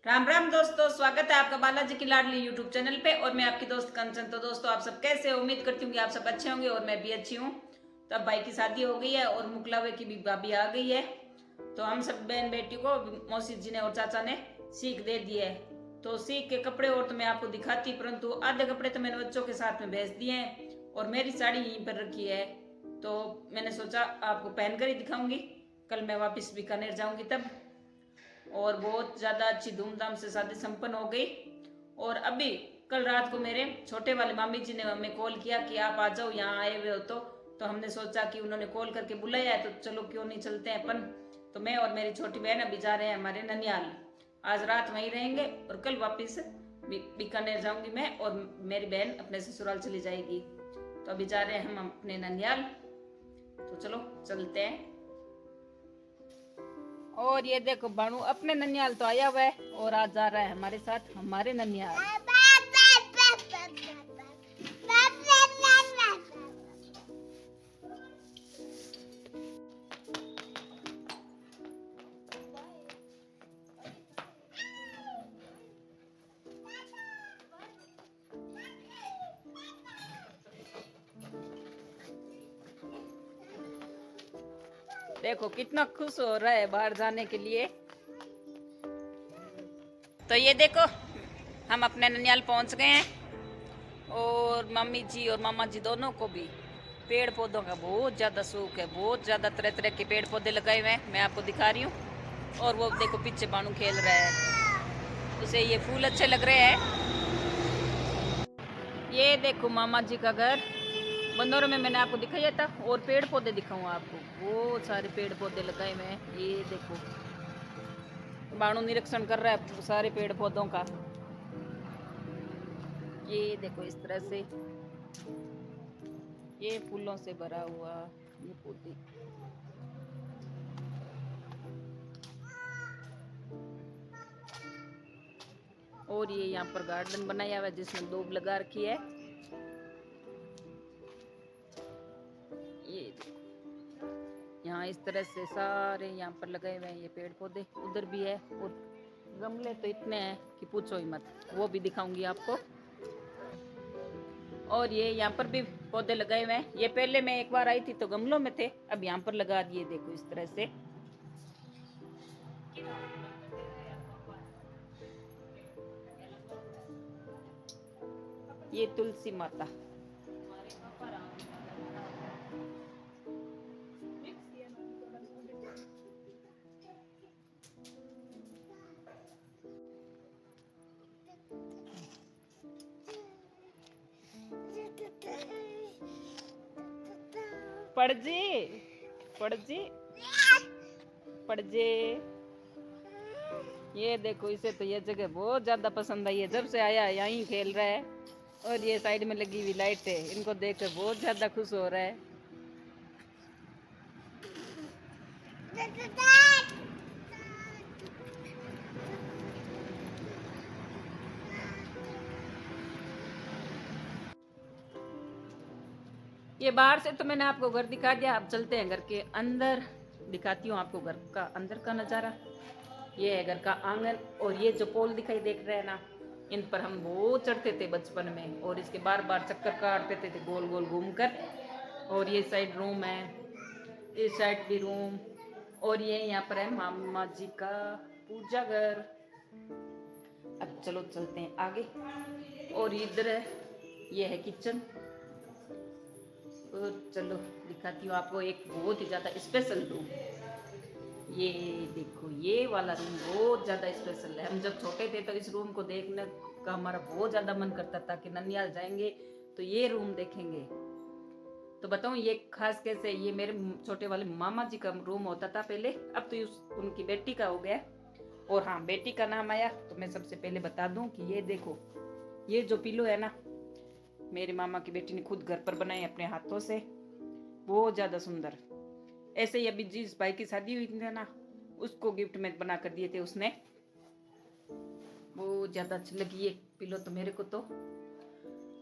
राम राम दोस्तों, स्वागत है आपका बालाजी की लाडली यूट्यूब चैनल पे। और मैं आपकी दोस्त कंचन। तो दोस्तों, आप सब कैसे हो? उम्मीद करती हूँ कि आप सब अच्छे होंगे और मैं भी अच्छी हूँ। तो अब भाई की शादी हो गई है और मुकलावे की भी भाभी आ गई है। तो हम सब बहन बेटी को मौसी जी ने और चाचा ने सीख दे दी है। तो सीख के कपड़े और तो मैं आपको दिखाती, परंतु आधे कपड़े तो मैंने बच्चों के साथ में भेज दिए हैं और मेरी साड़ी यहीं पर रखी है। तो मैंने सोचा आपको पहनकर ही दिखाऊंगी। कल मैं वापस बीकानेर जाऊंगी तब। और बहुत ज़्यादा अच्छी धूमधाम से शादी संपन्न हो गई। और अभी कल रात को मेरे छोटे वाले मामी जी ने हमें कॉल किया कि आप आ जाओ, यहाँ आए हुए हो। तो हमने सोचा कि उन्होंने कॉल करके बुलाया है तो चलो क्यों नहीं चलते हैं अपन। तो मैं और मेरी छोटी बहन अभी जा रहे हैं हमारे ननियाल। आज रात वहीं रहेंगे और कल वापस बीकानेर जाऊंगी मैं, और मेरी बहन अपने ससुराल चली जाएगी। तो अभी जा रहे हैं हम अपने ननियाल। तो चलो चलते हैं। और ये देखो बानू अपने ननियाल तो आया हुआ है और आज जा रहा है हमारे साथ हमारे ननियाल। देखो कितना खुश हो रहा है बाहर जाने के लिए। तो ये देखो हम अपने ननियाल पहुंच गए हैं। और मम्मी जी और मामा जी दोनों को भी पेड़ पौधों का बहुत ज़्यादा शौक है। बहुत ज़्यादा तरह तरह के पेड़ पौधे लगाए हुए हैं, मैं आपको दिखा रही हूँ। और वो देखो पीछे बानू खेल रहा है, उसे ये फूल अच्छे लग रहे हैं। ये देखो मामा जी का घर बंदौर में मैंने आपको दिखाया था। और पेड़ पौधे दिखाऊँ आपको, बहुत सारे पेड़ पौधे लगाए हुए हैं। ये देखो बाणु निरीक्षण कर रहा है सारे पेड़ पौधों का। ये देखो इस तरह से ये फूलों से भरा हुआ ये पौधे। और ये यहाँ पर गार्डन बनाया हुआ है जिसमें दूब लगा रखी है। ये यहाँ इस तरह से सारे यहाँ पर लगाए हुए हैं ये पेड़ पौधे। उधर भी है और गमले तो इतने हैं कि पूछो ही मत, वो भी दिखाऊंगी आपको। और ये यहाँ पर भी पौधे लगाए हुए हैं। ये पहले मैं एक बार आई थी तो गमलों में थे, अब यहाँ पर लगा दिए। देखो इस तरह से ये तुलसी माता। पड़जी पड़जी पड़जे। ये देखो इसे तो ये जगह बहुत ज्यादा पसंद आई है, जब से आया यहीं खेल रहा है। और ये साइड में लगी हुई लाइट है, इनको देखकर बहुत ज्यादा खुश हो रहा है। ये बाहर से तो मैंने आपको घर दिखा दिया, अब चलते हैं घर के अंदर। दिखाती हूँ आपको घर का अंदर का नज़ारा। ये है घर का आंगन। और ये जो पोल दिखाई देख रहे हैं ना, इन पर हम बहुत चढ़ते थे बचपन में और इसके बार बार चक्कर काटते थे गोल गोल घूम कर। और ये साइड रूम है, इस साइड भी रूम। और ये यहाँ पर है मामा जी का पूजा घर। अब चलो चलते हैं आगे। और इधर है, ये है किचन। और चलो दिखाती हूँ आपको एक बहुत ही ज़्यादा स्पेशल रूम। ये देखो ये वाला रूम बहुत ज़्यादा स्पेशल है। हम जब छोटे थे तो इस रूम को देखने का हमारा बहुत ज़्यादा मन करता था कि ननियाल जाएंगे तो ये रूम देखेंगे। तो बताऊँ ये खास कैसे, ये मेरे छोटे वाले मामा जी का रूम होता था पहले, अब तो उनकी बेटी का हो गया। और हाँ, बेटी का नाम आया तो मैं सबसे पहले बता दूं कि ये देखो ये जो पिलो है ना, मेरे मामा की बेटी ने खुद घर पर बनाए अपने हाथों से, बहुत ज़्यादा सुंदर। ऐसे ही अभी जिस भाई की शादी हुई थी ना, उसको गिफ्ट में बना कर दिए थे उसने। बहुत ज़्यादा अच्छी लगी ये पिलो तो मेरे को तो।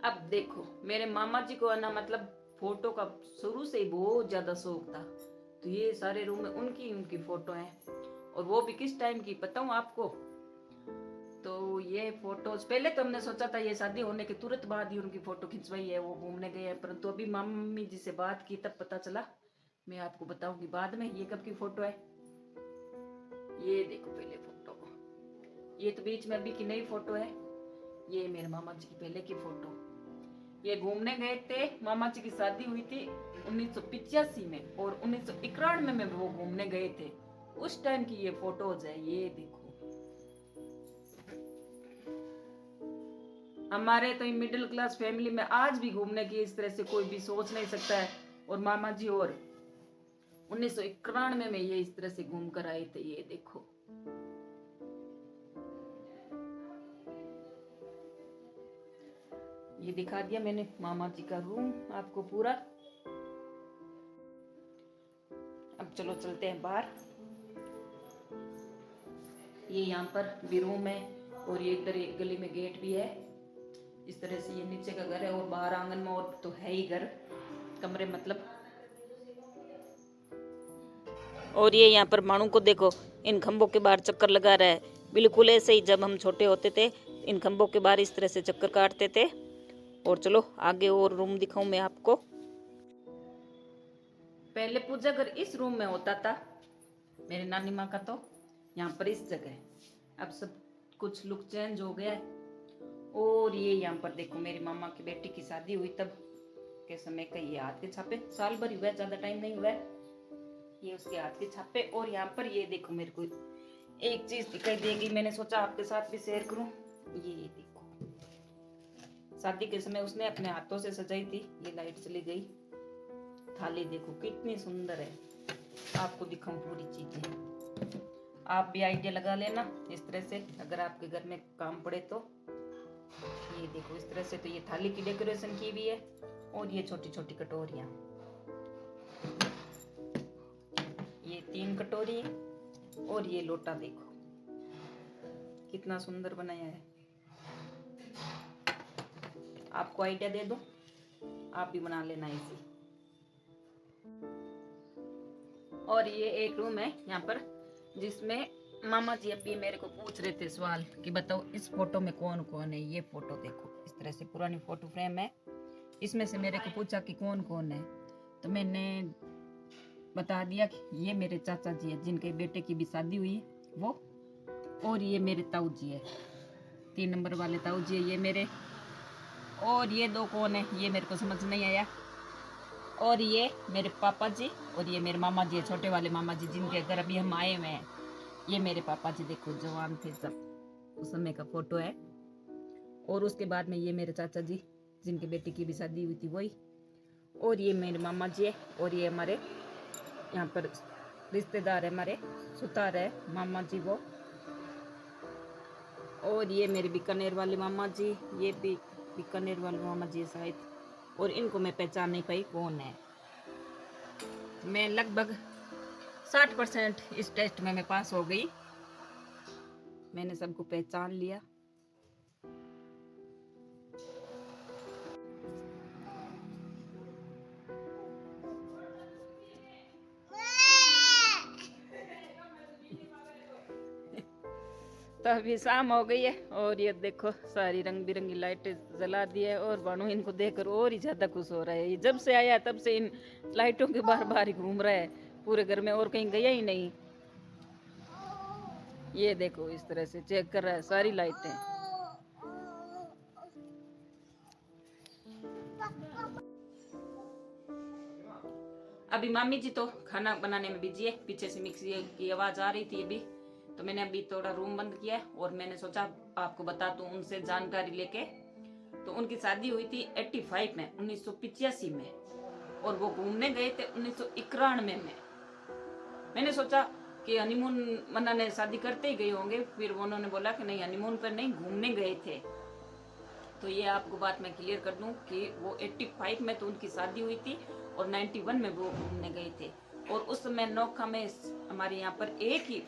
अब देखो मेरे मामा जी को है ना, मतलब फोटो का शुरू से ही बहुत ज़्यादा शौक था। तो ये सारे रूम में उनकी उनकी फोटो हैं। और वो भी किस टाइम की बताऊँ आपको, तो ये फोटोज पहले तो हमने सोचा था ये शादी होने के तुरंत बाद ही उनकी फोटो खिंचवाई है, वो घूमने गए हैं, परंतु अभी मम्मी जी से बात की तब पता चला। मैं आपको बताऊंगी बाद में ये कब की फोटो है। ये देखो पहले फोटो, ये तो बीच में अभी की नई फोटो है। ये मेरे मामा जी की पहले की फोटो। ये घूमने गए थे, मामा जी की शादी हुई थी 1985 में और 1991 में वो घूमने गए थे, उस टाइम की ये फोटोज है। ये देखो हमारे तो मिडिल क्लास फैमिली में आज भी घूमने की इस तरह से कोई भी सोच नहीं सकता है। और मामा जी और 1991 में ये इस तरह से घूम कर आए थे। ये देखो ये दिखा दिया मैंने मामा जी का रूम आपको पूरा। अब चलो चलते हैं बाहर। ये यहाँ पर भी रूम है और ये इधर एक गली में गेट भी है। इस तरह से ये नीचे का घर है और बाहर आंगन में और तो है ही घर, कमरे मतलब। और ये यहाँ पर मानू को देखो, इन खंभों के बाहर चक्कर लगा रहा है, बिल्कुल ऐसे ही जब हम छोटे होते थे इन खंभों के बाहर इस तरह से चक्कर काटते थे। और चलो आगे और रूम दिखाऊं मैं आपको। पहले पूजा घर इस रूम में होता था मेरे नानी माँ का, तो यहाँ पर इस जगह। अब सब कुछ लुक चेंज हो गया है। और ये यहाँ पर देखो मेरी मामा की बेटी की शादी हुई तब के समय का ये हाथ के छापे, साल भर हुआ, ज्यादा टाइम नहीं हुआ। ये उसके हाथ के छापे। और यहाँ पर ये देखो मेरे को एक चीज दिखाई देगी, मैंने सोचा आपके साथ भी शेयर करूं। ये देखो शादी के समय उसने अपने हाथों से सजाई थी। ये लाइट चली गई। थाली देखो कितनी सुंदर है, आपको दिखाऊं पूरी चीजें। आप भी आइडिया लगा लेना इस तरह से अगर आपके घर में काम पड़े तो। ये देखो इस तरह से तो ये थाली की डेकोरेशन की हुई है। और ये छोटी छोटी कटोरियां, ये 3 कटोरी और ये लोटा देखो कितना सुंदर बनाया है। आपको आइडिया दे दूं, आप भी बना लेना इसे। और ये एक रूम है यहाँ पर जिसमें मामा जी अभी मेरे को पूछ रहे थे सवाल कि बताओ इस फोटो में कौन कौन है। ये फोटो देखो इस तरह से पुरानी फोटो फ्रेम है। इसमें से मेरे को पूछा कि कौन कौन है, तो मैंने बता दिया कि ये मेरे चाचा जी है जिनके बेटे की भी शादी हुई वो। और ये मेरे ताऊ जी है, 3 नंबर वाले ताऊ जी है ये मेरे। और ये 2 कौन है ये मेरे को समझ नहीं आया। और ये मेरे पापा जी और ये मेरे मामा जी है, छोटे वाले मामा जी जिनके घर अभी हम आए हुए हैं। ये मेरे पापा जी देखो जवान थे सब, उस समय का फोटो है। और उसके बाद में ये मेरे चाचा जी जिनके बेटी की भी शादी हुई थी वही। और ये मेरे मामा जी है। और ये हमारे यहाँ पर रिश्तेदार है, हमारे सुतार है मामा जी वो। और ये मेरे बीकानेर वाले मामा जी, ये भी बीकानेर वाले मामा जी शायद। और इनको मैं पहचान नहीं पाई कौन है। मैं लगभग 60% इस टेस्ट में मैं पास हो गई, मैंने सबको पहचान लिया। तो अभी शाम हो गई है और ये देखो सारी रंग बिरंगी लाइटें जला दी है। और बानू इनको देखकर और ही ज्यादा खुश हो रहा है। ये जब से आया तब से इन लाइटों के बार बार ही घूम रहा है पूरे घर में, और कहीं गया ही नहीं। ये देखो इस तरह से चेक कर रहा है सारी लाइटें। अभी मामी जी तो खाना बनाने में बिजी है, पीछे से मिक्सी की आवाज आ रही थी अभी, तो मैंने अभी थोड़ा रूम बंद किया और मैंने सोचा आपको बता दूं उनसे जानकारी लेके। तो उनकी शादी हुई थी 85 में, 1985 में, और वो घूमने गए थे 1991 में। मैंने सोचा कि हनीमून मनाने शादी करते ही गए होंगे, फिर उन्होंने बोला कि नहीं हनीमून पर नहीं घूमने गए थे। तो ये आपको बात मैं क्लियर कर दूं कि वो 85 में तो उनकी शादी हुई थी और 91 में वो घूमने गए थे। और उस समय नौखा में हमारे यहाँ पर एक ही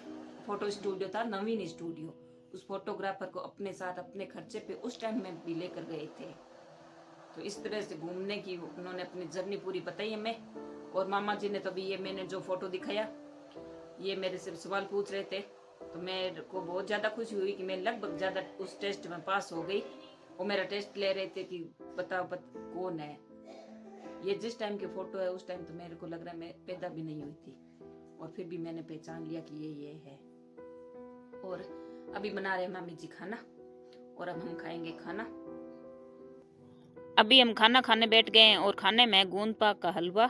फोटो स्टूडियो था, नवीन स्टूडियो। उस फोटोग्राफर को अपने साथ अपने खर्चे पे उस टाइम में भी लेकर गए थे। तो इस तरह से घूमने की उन्होंने अपनी जर्नी पूरी बताई हमें। और मामा जी ने तो भी ये मैंने जो फोटो दिखाया, ये मेरे से सवाल पूछ रहे थे तो मेरे को बहुत ज़्यादा खुशी हुई कि मैं लगभग ज़्यादा उस टेस्ट में पास हो गई। वो मेरा टेस्ट ले रहे थे कि बताओ कौन है ये। जिस टाइम की फ़ोटो है उस टाइम तो मेरे को लग रहा है मैं पैदा भी नहीं हुई थी, और फिर भी मैंने पहचान लिया कि ये है। और अभी बना रहे मामी जी खाना, और अब हम खाएंगे खाना। अभी हम खाना खाने बैठ गए हैं, और खाने में गोंद पाक का हलवा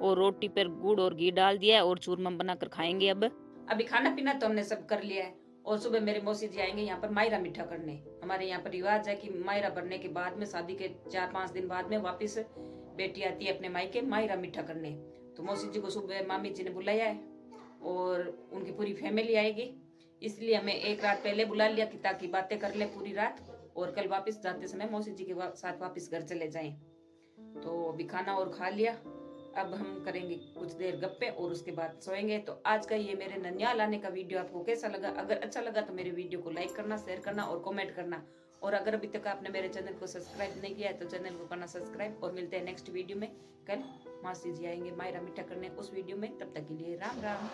और रोटी पर गुड़ और घी डाल दिया है, और चूरमा बनाकर खाएंगे। अब अभी खाना पीना तो हमने सब कर लिया है, और सुबह मेरे मौसी जी आएंगे यहाँ पर मायरा मीठा करने। हमारे यहाँ पर रिवाज है कि मायरा बनने के बाद में, शादी के 4-5 दिन बाद में वापस बेटी आती है अपने मायके मायरा मीठा करने। तो मौसी जी को सुबह मामी जी ने बुलाया है, और उनकी पूरी फैमिली आएगी, इसलिए हमें एक रात पहले बुला लिया कि ताकि बातें कर ले पूरी रात, और कल वापस जाते समय मौसी जी के साथ वापस घर चले जाएं। तो अभी खाना और खा लिया, अब हम करेंगे कुछ देर गप्पे और उसके बाद सोएंगे। तो आज का ये मेरे ननियाल आने का वीडियो आपको कैसा लगा? अगर अच्छा लगा तो मेरे वीडियो को लाइक करना, शेयर करना और कमेंट करना। और अगर अभी तक आपने मेरे चैनल को सब्सक्राइब नहीं किया है तो चैनल को करना सब्सक्राइब। और मिलते हैं नेक्स्ट वीडियो में। कल मासी जी आएंगे मायरा मीठा करने उस वीडियो में। तब तक के लिए राम राम।